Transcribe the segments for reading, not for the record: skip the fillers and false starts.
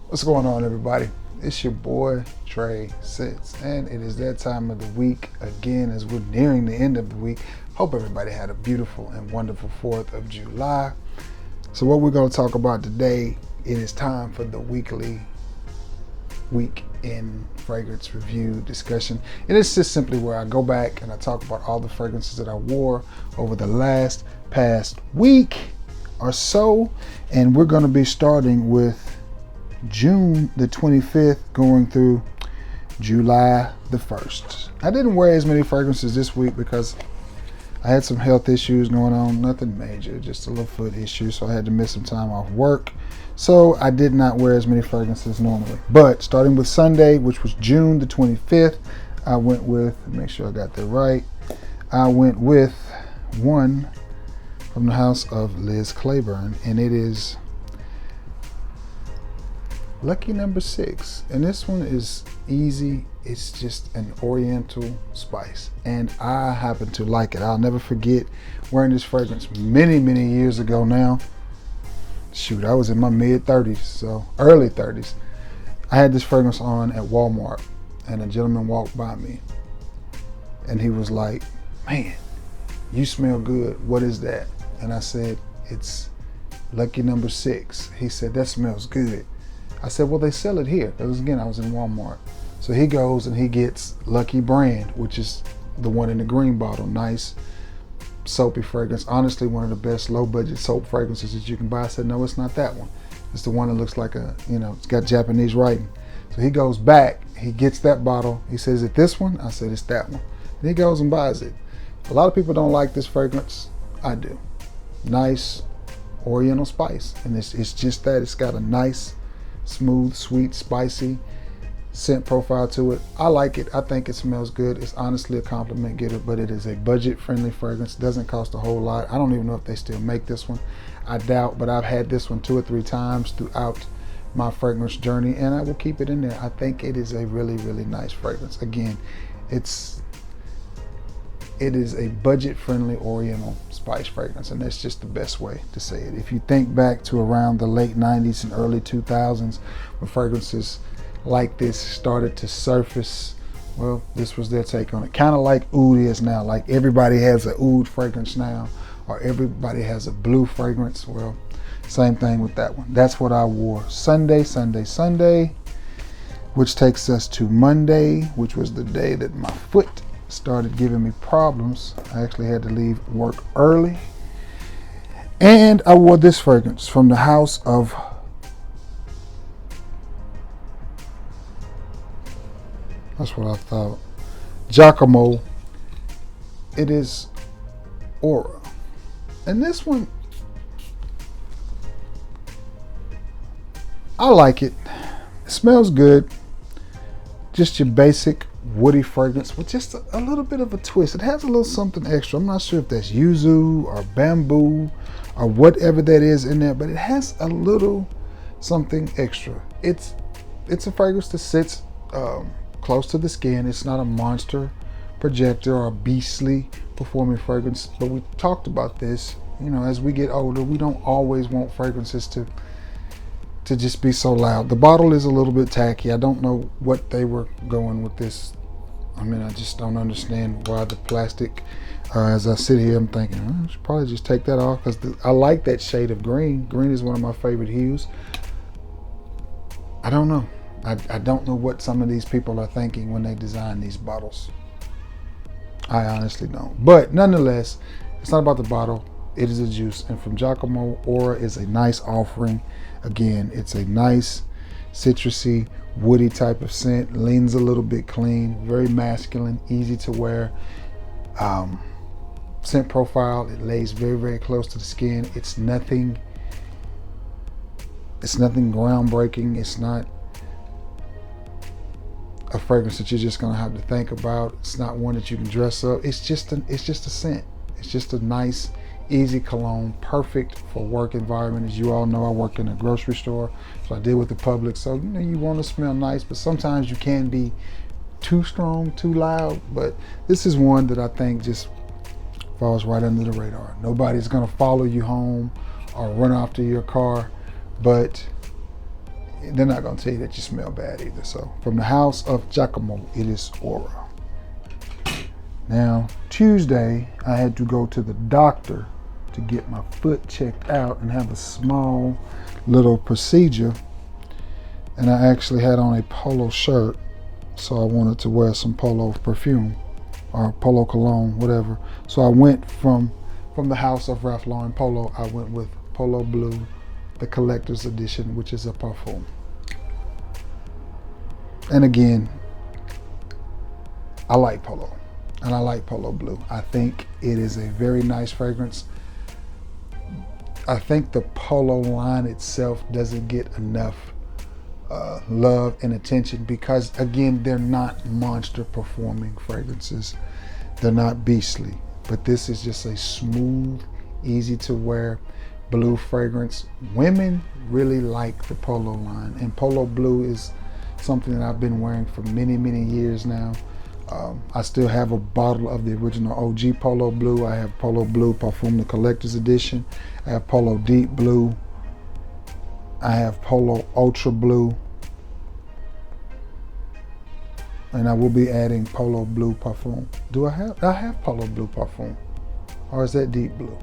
What's going on, everybody? It's your boy Trey Sits, and it is that time of the week again as we're nearing the end of the week. Hope everybody had a beautiful and wonderful 4th of July. So what we're going to talk about today, it is time for the weekly week in fragrance review discussion. And it's just simply where I go back and I talk about all the fragrances that I wore over the past week or so. And we're going to be starting with June the 25th going through July the 1st. I didn't wear as many fragrances this week because I had some health issues going on, nothing major, just a little foot issue, so I had to miss some time off work. So I did not wear as many fragrances normally. But starting with Sunday, which was June the 25th, I went with, make sure I got that right, I went with one from the house of Liz Claiborne, and it is Lucky number 6, and this one is easy. It's just an oriental spice, and I happen to like it. I'll never forget wearing this fragrance many years ago now. Shoot, I was in my mid-30s, so early 30s. I had this fragrance on at Walmart, and a gentleman walked by me, and he was like, "Man, you smell good. What is that?" And I said, "It's Lucky number 6. He said, "That smells good." I said, "Well, they sell it here." That was, again, I was in Walmart. So he goes and he gets Lucky brand, which is the one in the green bottle. Nice soapy fragrance. Honestly, one of the best low budget soap fragrances that you can buy. I said, "No, it's not that one. It's the one that looks like it's got Japanese writing." So he goes back, he gets that bottle. He says, "Is it this one?" I said, "It's that one." And he goes and buys it. A lot of people don't like this fragrance. I do. Nice oriental spice. And it's just that. It's got a nice, smooth, sweet, spicy scent profile to it. I like it. I think it smells good. It's honestly a compliment getter, but it is a budget-friendly fragrance. It doesn't cost a whole lot. I don't even know if they still make this one. I doubt, but I've had this one 2 or 3 times throughout my fragrance journey, and I will keep it in there. I think it is a really nice fragrance. Again, it is a budget-friendly oriental spice fragrance, and that's just the best way to say it. If you think back to around the late 90s and early 2000s, when fragrances like this started to surface, well, this was their take on it. Kind of like oud is now. Like everybody has an oud fragrance now, or everybody has a blue fragrance. Well, same thing with that one. That's what I wore Sunday, which takes us to Monday, which was the day that my foot started giving me problems. I actually had to leave work early, and I wore this fragrance from the house of Giacomo. It is Aura, and this one I like it. It smells good. Just your basic woody fragrance with just a little bit of a twist. It has a little something extra. I'm not sure if that's yuzu or bamboo or whatever that is in there, but it has a little something extra. It's a fragrance that sits close to the skin. It's not a monster projector or a beastly performing fragrance, but we talked about this. As we get older, we don't always want fragrances to just be so loud. The bottle is a little bit tacky. I don't know what they were going with this. I just don't understand why the plastic, as I sit here, I'm thinking, I should probably just take that off, because I like that shade of green. Green is one of my favorite hues. I don't know. I don't know what some of these people are thinking when they design these bottles. I honestly don't. But nonetheless, it's not about the bottle. It is a juice. And from Giacomo, Aura is a nice offering. Again, it's a nice citrusy, woody type of scent. Leans a little bit clean, very masculine, easy to wear. Scent profile, it lays very close to the skin. It's nothing groundbreaking. It's not a fragrance that you're just gonna have to think about. It's not one that you can dress up. It's just a scent. It's just a nice, easy cologne, perfect for work environment. As you all know, I work in a grocery store, so I deal with the public. So you want to smell nice, but sometimes you can be too strong, too loud. But this is one that I think just falls right under the radar. Nobody's gonna follow you home or run after your car, but they're not gonna tell you that you smell bad either. So from the house of Giacomo, it is Aura. Now, Tuesday, I had to go to the doctor to get my foot checked out and have a small little procedure. And I actually had on a Polo shirt, so I wanted to wear some Polo perfume or Polo cologne, whatever. So I went from the house of Ralph Lauren Polo, I went with Polo Blue, the collector's edition, which is a parfum. And again, I like Polo, and I like Polo Blue. I think it is a very nice fragrance. I think the Polo line itself doesn't get enough love and attention because, again, they're not monster performing fragrances. They're not beastly, but this is just a smooth, easy to wear blue fragrance. Women really like the Polo line, and Polo Blue is something that I've been wearing for many, many years now. I still have a bottle of the original OG Polo Blue. I have Polo Blue Parfum, the collector's edition. I have Polo Deep Blue. I have Polo Ultra Blue. And I will be adding Polo Blue Parfum. I have Polo Blue Parfum, or is that Deep Blue?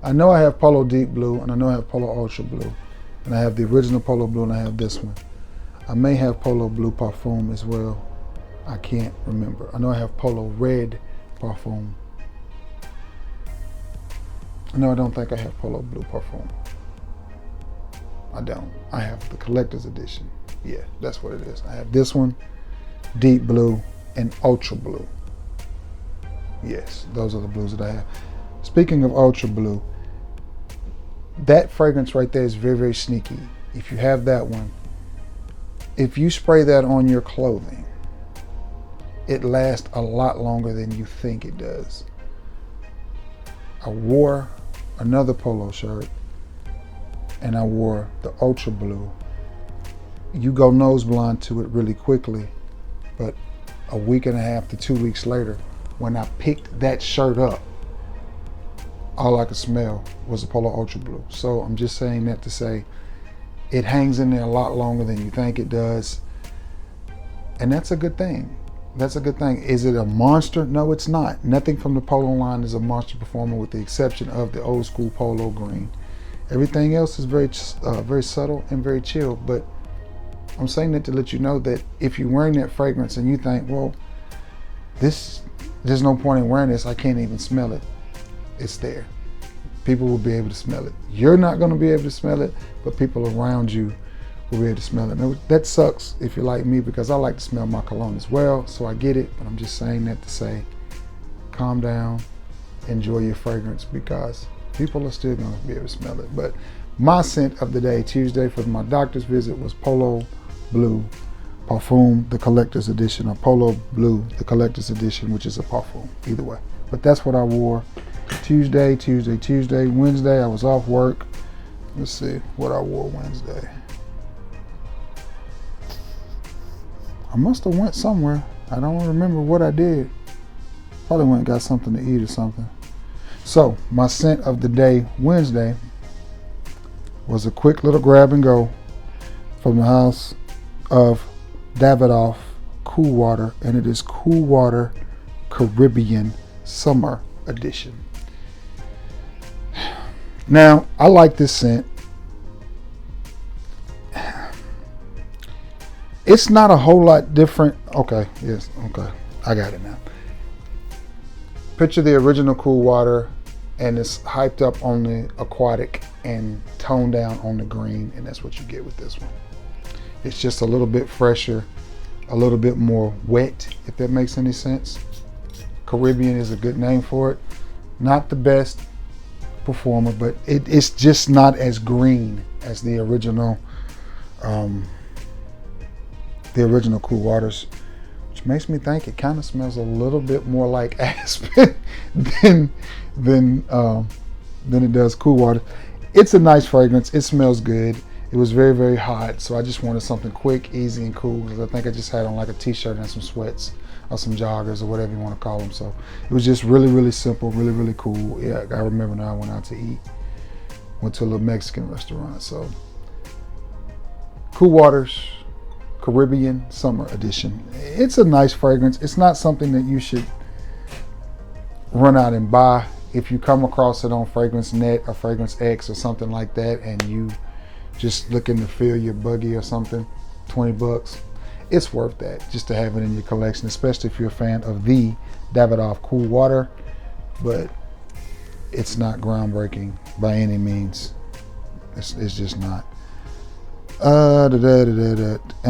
I know I have Polo Deep Blue, and I know I have Polo Ultra Blue, and I have the original Polo Blue, and I have this one. I may have Polo Blue Parfum as well. I can't remember. I know I have Polo Red Parfum. No, I don't think I have Polo Blue Parfum. I don't. I have the collector's edition. Yeah, that's what it is. I have this one, Deep Blue, and Ultra Blue. Yes, those are the blues that I have. Speaking of Ultra Blue, that fragrance right there is very, very sneaky. If you have that one, if you spray that on your clothing, it lasts a lot longer than you think it does. I wore another Polo shirt and I wore the Ultra Blue. You go nose blind to it really quickly, but a week and a half to 2 weeks later, when I picked that shirt up, all I could smell was the Polo Ultra Blue. So I'm just saying that to say it hangs in there a lot longer than you think it does. And that's a good thing. That's a good thing. Is it a monster? No, it's not. Nothing from the Polo line is a monster performer with the exception of the old school Polo green. Everything else is very subtle and very chill. But I'm saying that to let you know that if you're wearing that fragrance and you think, well, there's no point in wearing this, I can't even smell it. It's there. People will be able to smell it. You're not going to be able to smell it, but people around you will be able to smell it. Now, that sucks if you're like me, because I like to smell my cologne as well, so I get it, but I'm just saying that to say, calm down, enjoy your fragrance, because people are still going to be able to smell it. But my scent of the day, Tuesday, for my doctor's visit was Polo Blue Parfum, the collector's edition, or Polo Blue, the collector's edition, which is a parfum, either way. But that's what I wore Tuesday. Wednesday, I was off work. Let's see what I wore Wednesday. I must have went somewhere. I don't remember what I did. Probably went and got something to eat or something. So my scent of the day Wednesday was a quick little grab and go from the house of Davidoff Cool Water, and it is Cool Water Caribbean Summer Edition. Now, I like this scent. It's not a whole lot different. Okay, yes, okay. I got it now. Picture the original Cool Water, and it's hyped up on the aquatic and toned down on the green, and that's what you get with this one. It's just a little bit fresher, a little bit more wet, if that makes any sense. Caribbean is a good name for it. Not the best performer, but it's just not as green as the original Cool Waters, which makes me think it kind of smells a little bit more like aspen than it does Cool Water. It's a nice fragrance. It smells good. It was very, very hot, so I just wanted something quick, easy, and cool, because I think I just had on like a t-shirt and some sweats or some joggers or whatever you want to call them. So it was just really, really simple, really, really cool. Yeah, I remember now I went out to eat. Went to a little Mexican restaurant. So Cool Waters Caribbean Summer Edition. It's a nice fragrance. It's not something that you should run out and buy. If you come across it on Fragrance Net or Fragrance X or something like that, and you just looking to fill your buggy or something, 20 bucks, it's worth that just to have it in your collection, especially if you're a fan of the Davidoff Cool Water. But it's not groundbreaking by any means. It's just not. And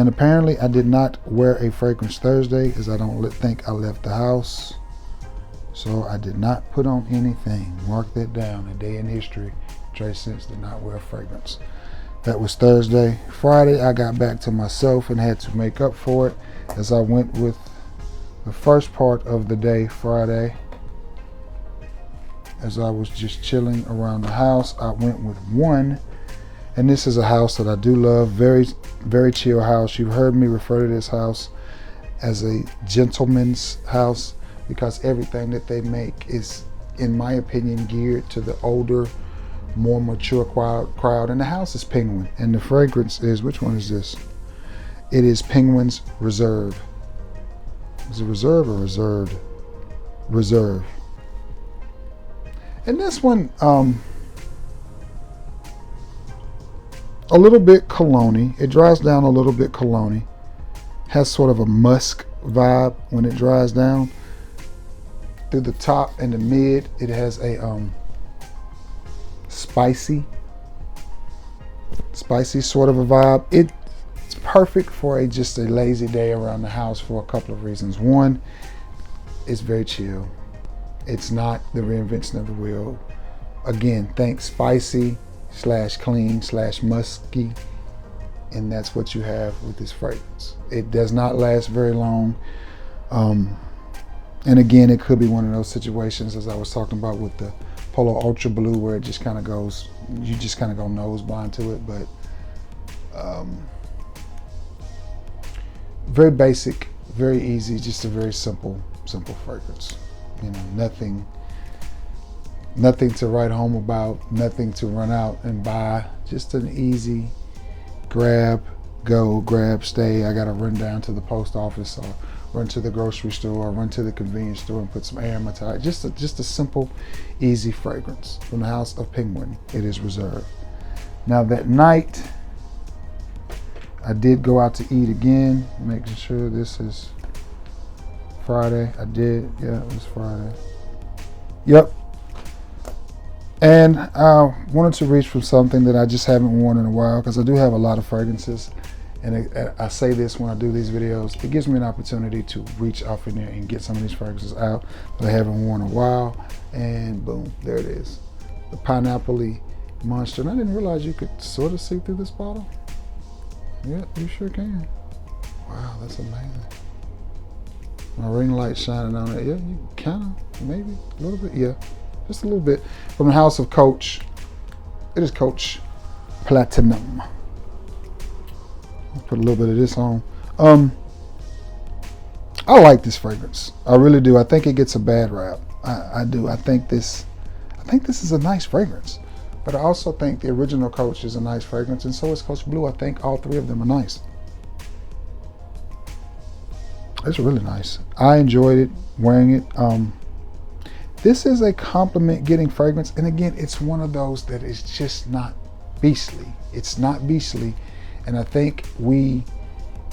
apparently I did not wear a fragrance Thursday, as I don't think I left the house. So I did not put on anything. Mark that down. A day in history. Trey Sense did not wear a fragrance. That was Thursday. Friday I got back to myself and had to make up for it, as I went with the first part of the day Friday. As I was just chilling around the house, I went with one. And this is a house that I do love. Very, very chill house. You've heard me refer to this house as a gentleman's house, because everything that they make is, in my opinion, geared to the older, more mature crowd. And the house is Penguin. And the fragrance is, which one is this? It is Penguin's Reserve. Is it Reserve or Reserved? Reserve. And this one, a little bit cologne-y. It dries down a little bit cologne-y. Has sort of a musk vibe when it dries down. Through the top and the mid, it has a spicy sort of a vibe. It's perfect for just a lazy day around the house for a couple of reasons. One, it's very chill. It's not the reinvention of the wheel. Again, think spicy / clean / musky, and that's what you have with this fragrance. It does not last very long. And again, it could be one of those situations, as I was talking about with the Polo Ultra Blue, where it just kind of goes, you just kind of go nose blind to it. But very basic, very easy, just a very simple fragrance. You know, nothing to write home about, nothing to run out and buy. Just an easy grab, go, grab, stay. I gotta run down to the post office, or run to the grocery store, or run to the convenience store and put some air in my tire. Just a simple, easy fragrance from the house of Penguin. It is Reserve. Now that night, I did go out to eat again, making sure this is Friday. I did, yeah, it was Friday. Yep. And I wanted to reach for something that I just haven't worn in a while, because I do have a lot of fragrances. And I say this when I do these videos, it gives me an opportunity to reach off in there and get some of these fragrances out that I haven't worn in a while. And boom, there it is. The pineapple-y monster. And I didn't realize you could sort of see through this bottle. Yeah, you sure can. Wow, that's amazing. My ring light shining on it. Yeah, you kind of, maybe, a little bit, yeah. Just a little bit. From the house of Coach. It is Coach Platinum. I'll put a little bit of this on. I like this fragrance. I really do. I think it gets a bad rap. I do. I think this is a nice fragrance. But I also think the original Coach is a nice fragrance, and so is Coach Blue. I think all three of them are nice. It's really nice. I enjoyed it, wearing it. This is a compliment getting fragrance. And again, it's one of those that is just not beastly. It's not beastly. And I think we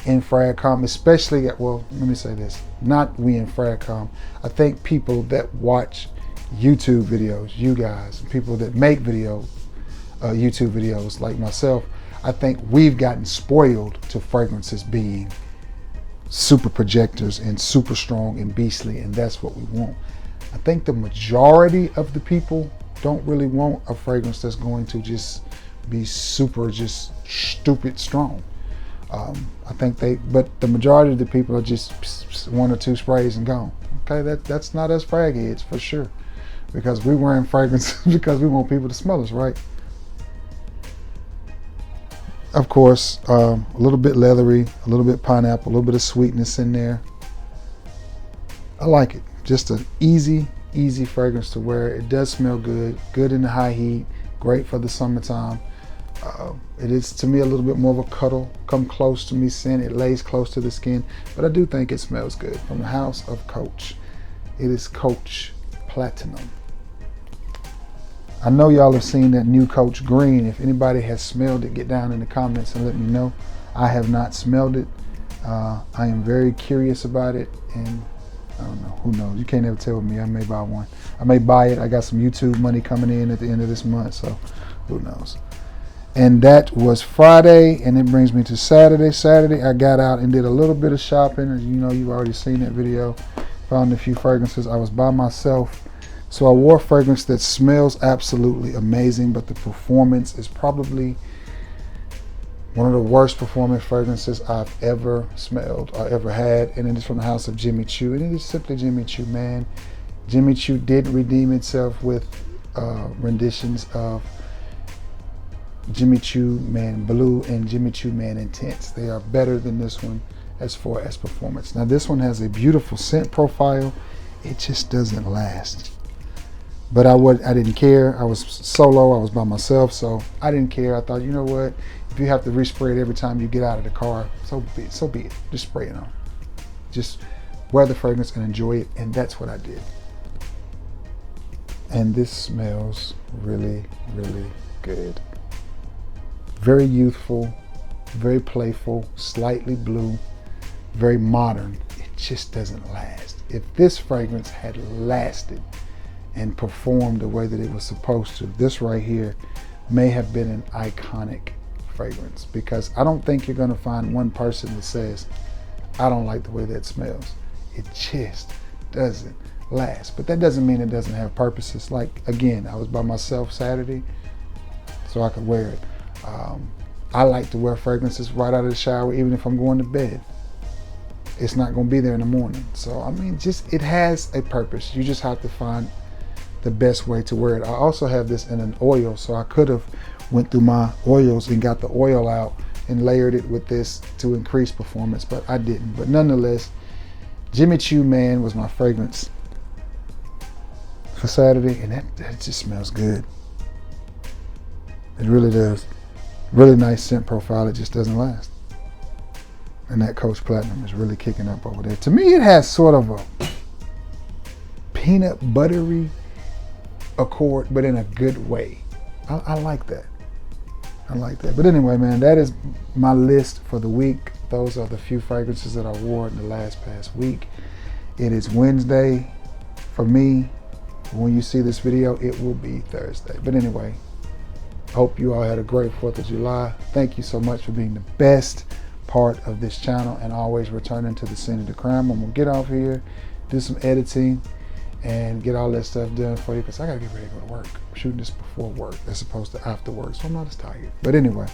in Fragcom, especially, well, let me say this, not we in Fragcom. I think people that watch YouTube videos, you guys, people that make YouTube videos like myself, I think we've gotten spoiled to fragrances being super projectors and super strong and beastly, and that's what we want. I think the majority of the people don't really want a fragrance that's going to just be super, just stupid strong. I think but the majority of the people are just one or two sprays and gone. Okay, that's not us frag heads for sure, because we're wearing fragrance because we want people to smell us, right? Of course, a little bit leathery, a little bit pineapple, a little bit of sweetness in there. I like it. Just an easy fragrance to wear. It does smell good in the high heat, great for the summertime. It is to me a little bit more of a cuddle, come close to me scent. It lays close to the skin, but I do think it smells good. From the house of Coach. It is Coach Platinum. I know y'all have seen that new Coach Green. If anybody has smelled it, get down in the comments and let me know. I have not smelled it. I am very curious about it, and I don't know, who knows? You can't ever tell with me. I may buy one. I may buy it. I got some YouTube money coming in at the end of this month, so who knows? And that was Friday, and it brings me to Saturday. Saturday, I got out and did a little bit of shopping. As you know, you've already seen that video. Found a few fragrances. I was by myself. So I wore a fragrance that smells absolutely amazing, but the performance is probably one of the worst performing fragrances I've ever smelled or ever had, and it is from the house of Jimmy Choo, and it is simply Jimmy Choo Man. Jimmy Choo did redeem itself with renditions of Jimmy Choo Man Blue and Jimmy Choo Man Intense. They are better than this one as far as performance. Now this one has a beautiful scent profile. It just doesn't last. But I didn't care. I was solo. I was by myself, so I didn't care. I thought, you know what? If you have to respray it every time you get out of the car, so be it. So be it. Just spray it on. Just wear the fragrance and enjoy it, and that's what I did. And this smells really, really good. Very youthful, very playful, slightly blue, very modern. It just doesn't last. If this fragrance had lasted and performed the way that it was supposed to, this right here may have been an iconic fragrance, because I don't think you're going to find one person that says, I don't like the way that smells. It just doesn't last. But that doesn't mean it doesn't have purposes. Like, again, I was by myself Saturday, so I could wear it. I like to wear fragrances right out of the shower, even if I'm going to bed. It's not going to be there in the morning. So, I mean, just, it has a purpose. You just have to find the best way to wear it. I also have this in an oil, so I could have went through my oils and got the oil out and layered it with this to increase performance, but I didn't. But nonetheless, Jimmy Choo Man was my fragrance for Saturday, and that just smells good. It really does. Really nice scent profile. It just doesn't last. And that Coach Platinum is really kicking up over there. To me, it has sort of a peanut buttery accord, but in a good way. I like that. I like that. But anyway, man, that is my list for the week. Those are the few fragrances that I wore in the past week. It is Wednesday for me. When you see this video, it will be Thursday. But anyway, hope you all had a great 4th of July. Thank you so much for being the best part of this channel and always returning to the scene of the crime. I'm gonna get off here, do some editing, and get all that stuff done for you, because I gotta get ready to go to work. I'm shooting this before work as opposed to after work, so I'm not as tired. But anyway,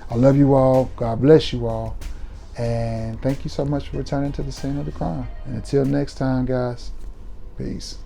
I love you all. God bless you all. And thank you so much for returning to the scene of the crime. And until next time, guys, peace.